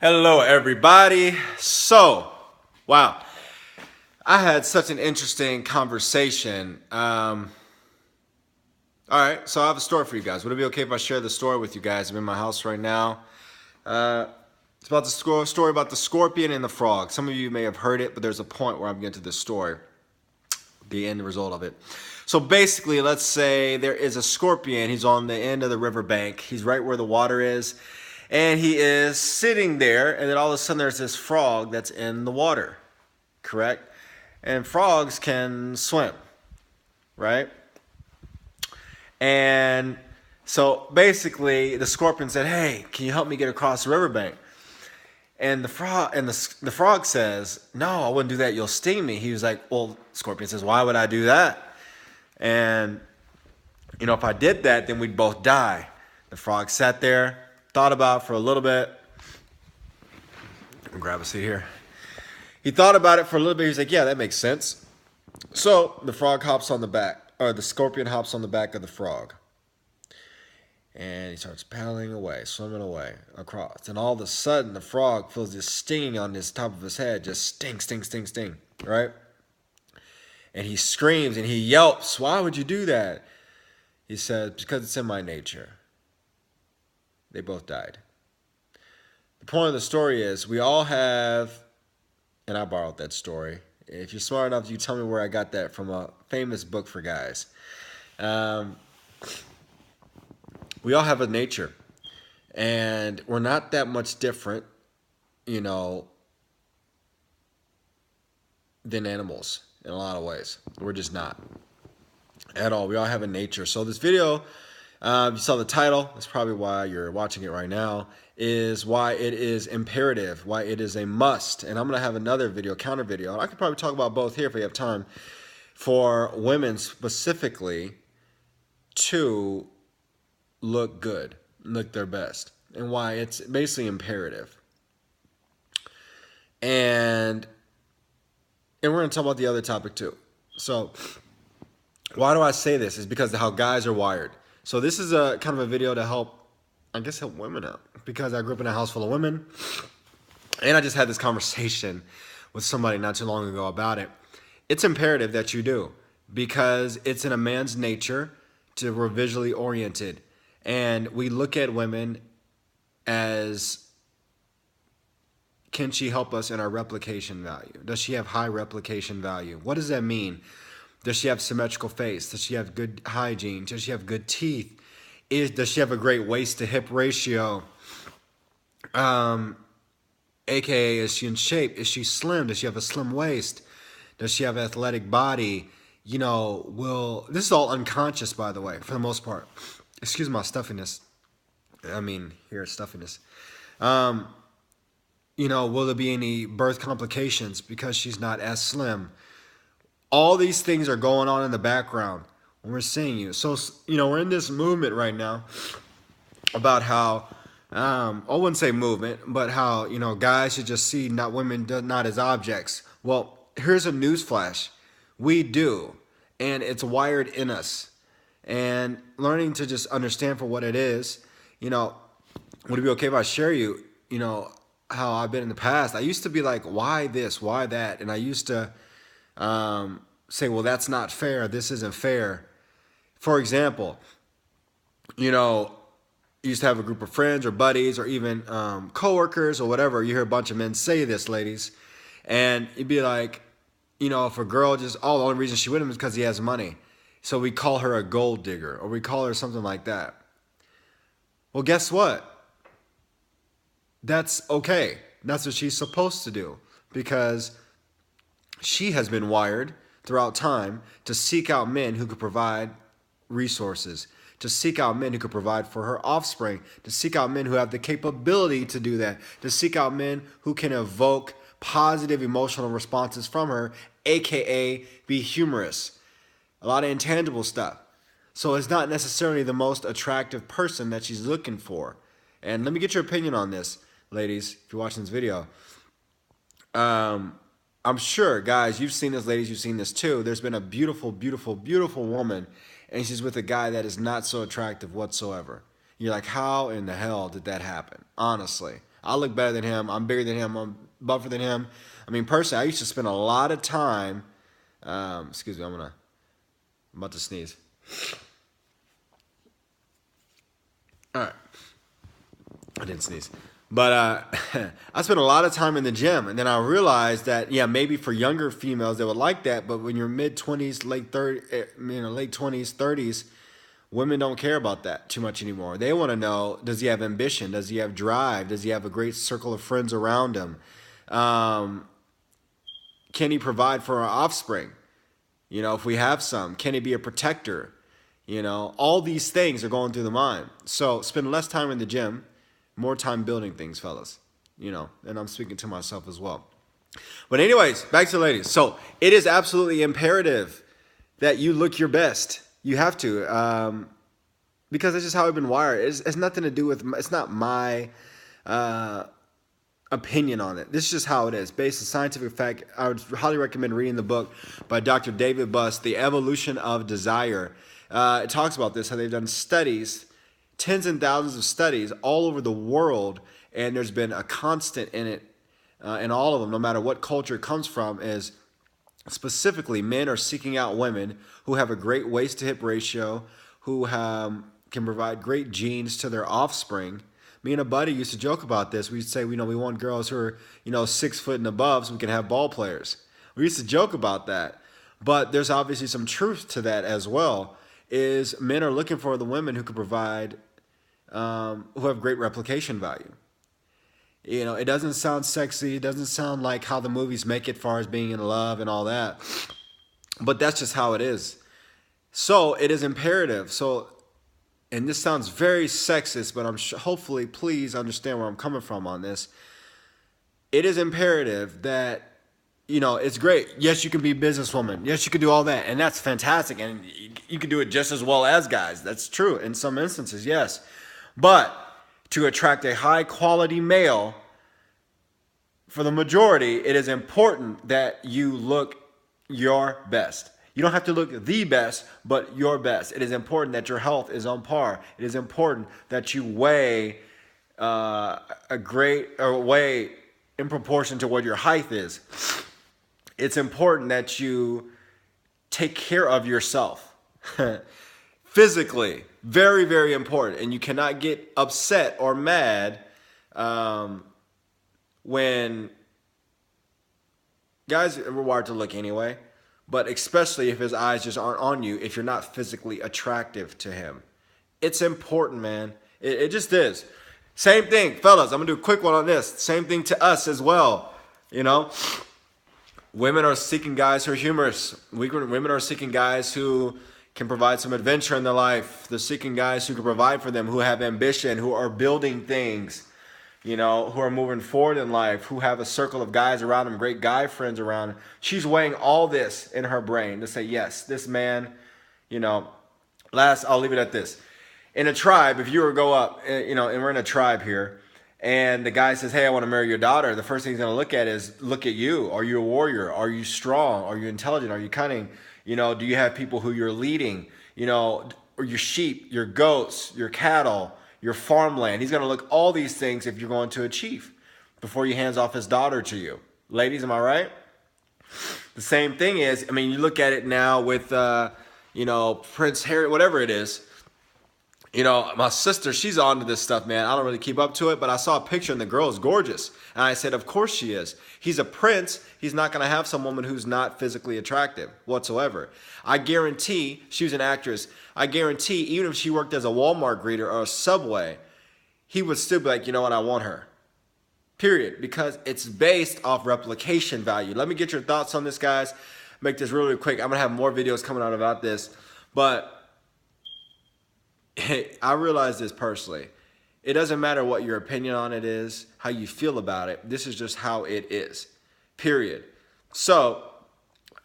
Hello, everybody. So, wow, I had such an interesting conversation. All right, so I have a story for you guys. Would it be okay if I share the story with you guys? I'm in my house right now. Uh, it's about the story about the scorpion and the frog. Some of you may have heard it, but there's a point where I'm getting to this story, the end result of it. So basically, let's say there is a scorpion. He's on the end of the riverbank. He's right where the water is. And he is sitting there, and then all of a sudden there's this frog that's in the water, correct? And frogs can swim, right? And so basically the scorpion said, "Hey, can you help me get across the riverbank?" And the frog says, "No, I wouldn't do that. You'll sting me." He was like, "Well," Scorpion says, "Why would I do that? And if I did that, then we'd both die." The frog sat there, thought about it for a little bit. I'll grab a seat here. He thought about it for a little bit. He's like, "Yeah, that makes sense." So the frog hops on the back, or the scorpion hops on the back of the frog. And he starts paddling away, swimming away across. And all of a sudden, the frog feels this stinging on his top of his head. Just sting, sting, sting, sting, right? And he screams and he yelps. "Why would you do that?" He says, "Because it's in my nature." They both died. The point of the story is we all have, and I borrowed that story. If you're smart enough, you tell me where I got that from, a famous book for guys. We all have a nature, and we're not that much different, you know, than animals in a lot of ways. We're just not at all. We all have a nature. So this video, you saw the title. That's probably why you're watching it right now. Is why it is imperative, why it is a must. And I'm gonna have another video, counter video. I could probably talk about both here if we have time. For women specifically to look good, look their best, and why it's basically imperative. And we're going to talk about the other topic too. So why do I say this? Is because of how guys are wired. So this is a kind of a video to help, I guess, help women out, because I grew up in a house full of women, and I just had this conversation with somebody not too long ago about it. It's imperative that you do, because it's in a man's nature to we're visually oriented, and we look at women as, can she help us in our replication value? Does she have high replication value? What does that mean? Does she have symmetrical face? Does she have good hygiene? Does she have good teeth? Does she have a great waist to hip ratio? AKA, is she in shape? Is she slim? Does she have a slim waist? Does she have an athletic body? This is all unconscious, by the way, for the most part. Excuse my stuffiness. Stuffiness. Will there be any birth complications because she's not as slim? All these things are going on in the background when we're seeing you. So, we're in this movement right now about how, I wouldn't say movement, but how, guys should just see not women not as objects. Well, here's a news flash. We do, and it's wired in us. And learning to just understand for what it is, would it be okay if I share how I've been in the past? I used to be like, why this, why that? And I used to say, well, that's not fair. This isn't fair. For example, you used to have a group of friends or buddies or even coworkers or whatever. You hear a bunch of men say this, ladies, and you'd be like, if a girl the only reason she with him is because he has money. So we call her a gold digger, or we call her something like that. Well, guess what? That's okay. That's what she's supposed to do, because she has been wired throughout time to seek out men who could provide resources, to seek out men who could provide for her offspring, to seek out men who have the capability to do that, to seek out men who can evoke positive emotional responses from her, aka be humorous. A lot of intangible stuff. So it's not necessarily the most attractive person that she's looking for. And let me get your opinion on this, ladies, if you're watching this video. I'm sure, guys, you've seen this, ladies, you've seen this too. There's been a beautiful, beautiful, beautiful woman, and she's with a guy that is not so attractive whatsoever. You're like, how in the hell did that happen? Honestly. I look better than him. I'm bigger than him. I'm buffer than him. I mean, personally, I used to spend a lot of time. Excuse me, I'm about to sneeze. All right. I didn't sneeze. But I spent a lot of time in the gym, and then I realized that maybe for younger females they would like that, but when you're mid 20s, late 20s, 30s, women don't care about that too much anymore. They want to know: does he have ambition? Does he have drive? Does he have a great circle of friends around him? Can he provide for our offspring? If we have some, can he be a protector? All these things are going through the mind. So spend less time in the gym, more time building things, fellas. And I'm speaking to myself as well. But anyways, back to the ladies. So it is absolutely imperative that you look your best. You have to, because it's just how I've been wired. It's nothing to do with, it's not my opinion on it. This is just how it is. Based on scientific fact, I would highly recommend reading the book by Dr. David Buss, The Evolution of Desire. It talks about this, how they've done studies, tens and thousands of studies all over the world, and there's been a constant in it, in all of them, no matter what culture it comes from, is specifically men are seeking out women who have a great waist to hip ratio, who can provide great genes to their offspring. Me and a buddy used to joke about this. We'd say, we want girls who are, 6 foot and above so we can have ball players. We used to joke about that. But there's obviously some truth to that as well, is men are looking for the women who can provide, who have great replication value. It doesn't sound sexy. It doesn't sound like how the movies make it, as far as being in love and all that. But that's just how it is. So it is imperative. And this sounds very sexist, but hopefully, please understand where I'm coming from on this. It is imperative that, it's great. Yes, you can be a businesswoman. Yes, you can do all that. And that's fantastic. And you can do it just as well as guys. That's true in some instances, yes. But to attract a high quality male, for the majority, it is important that you look your best. You don't have to look the best, but your best. It is important that your health is on par. It is important that you weigh weigh in proportion to what your height is. It's important that you take care of yourself. Physically, very, very important. And you cannot get upset or mad when guys are wired to look anyway. But especially if his eyes just aren't on you, if you're not physically attractive to him. It's important, man. It just is. Same thing, fellas. I'm going to do a quick one on this. Same thing to us as well. Women are seeking guys who are humorous. Women are seeking guys who can provide some adventure in their life. They're seeking guys who can provide for them, who have ambition, who are building things. Who are moving forward in life, who have a circle of guys around them, great guy friends around them. She's weighing all this in her brain to say, yes, this man, I'll leave it at this. In a tribe, if you were to go up, and we're in a tribe here, and the guy says, hey, I want to marry your daughter, the first thing he's going to look at is, look at you. Are you a warrior? Are you strong? Are you intelligent? Are you cunning? Do you have people who you're leading? Or your sheep, your goats, your cattle, your farmland. He's going to look all these things if you're going to achieve before he hands off his daughter to you. Ladies, am I right? The same thing is, you look at it now with, Prince Harry, whatever it is. My sister, she's onto this stuff, man. I don't really keep up to it, but I saw a picture and the girl is gorgeous. And I said, of course she is. He's a prince. He's not going to have some woman who's not physically attractive whatsoever. I guarantee, she was an actress, I guarantee even if she worked as a Walmart greeter or a Subway, he would still be like, you know what, I want her. Period. Because it's based off replication value. Let me get your thoughts on this, guys. Make this really quick. I'm going to have more videos coming out about this. But I realize this personally. It doesn't matter what your opinion on it is, how you feel about it. This is just how it is. Period. So,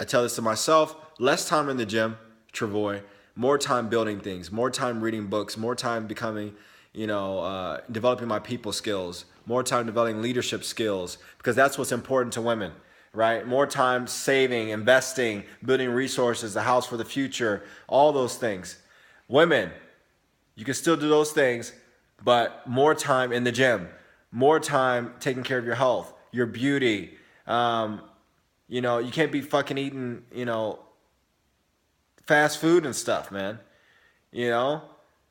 I tell this to myself, less time in the gym, Travoy, more time building things, more time reading books, more time becoming, developing my people skills, more time developing leadership skills, because that's what's important to women, right? More time saving, investing, building resources, a house for the future, all those things. Women, you can still do those things, but more time in the gym, more time taking care of your health, your beauty. You know, you can't be fucking eating, you know, fast food and stuff, man. You know,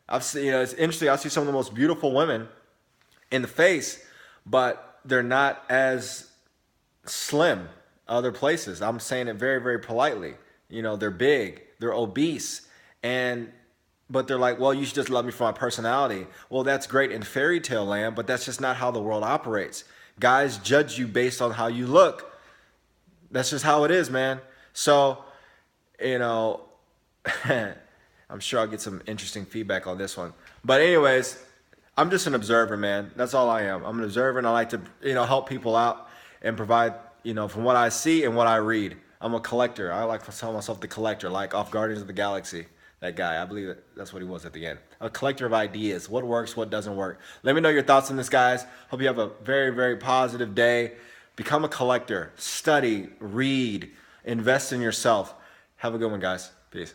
I've seen, you know, it's interesting. I see some of the most beautiful women in the face, but they're not as slim other places. I'm saying it very, very politely. You know, they're big, they're obese, and but they're like, well, you should just love me for my personality. Well, that's great in fairy tale land, but that's just not how the world operates. Guys judge you based on how you look. That's just how it is, man. So, you know, I'm sure I'll get some interesting feedback on this one. But anyways, I'm just an observer, man. That's all I am. I'm an observer, and I like to, you know, help people out and provide, you know, from what I see and what I read. I'm a collector. I like to tell myself the collector, like off Guardians of the Galaxy. That guy, I believe that's what he was at the end. A collector of ideas. What works, what doesn't work. Let me know your thoughts on this, guys. Hope you have a very, very positive day. Become a collector. Study, read, invest in yourself. Have a good one, guys. Peace.